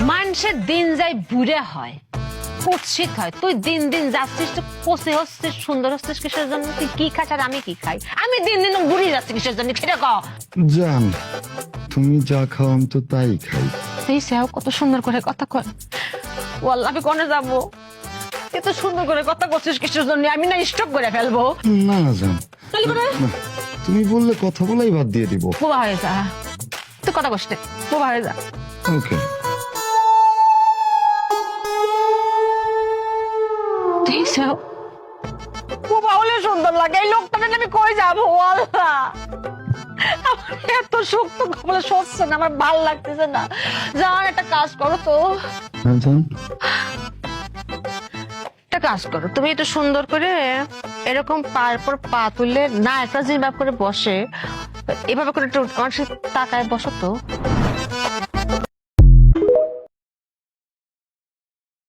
মানুষের দিন যায় বুড়ে হয়, কুৎসিত হয়। তুই দিন দিন যাচ্ছিস, তো কষে হচ্ছিস, সুন্দর হচ্ছিস কিসের জন্য? তুই কি খাস আর আমি কি খাই? আমি দিন দিন বুড়ি যাচ্ছি কিসের জন্য? সেটা কও। জান, তুমি যা খাও আমি তো তাই খাই। এই সেও কত সুন্দর করে কথা কয়। ও আল্লাহ, আমি কোনে যাবো? এত সুন্দর করে কথা করছিস কিসের জন্য? আমি না স্টপ করে ফেলবো। না জান, না, তুমি বললে কথা বলাই বাদ দিয়ে দিব। বোবা হয়ে যা, তুই কথা কষ্টে বোবা হয়ে যা। ওকে। বোবা হলে সুন্দর লাগে। এই লোকটাকে আমি কই যাবো আল্লাহ? আমার এত শক্ত কপালে সচ্ছে না, আমার ভাল লাগতেছে না। জান, একটা কাজ করো তো। হ্যাঁ জান। একটা কাজ করো, তুমি একটু সুন্দর করে এরকম পায়ের পর পা তুললে না, একটা যেভাবে করে বসে এভাবে করে একটু আমার সাথে তাকায় বসো তো।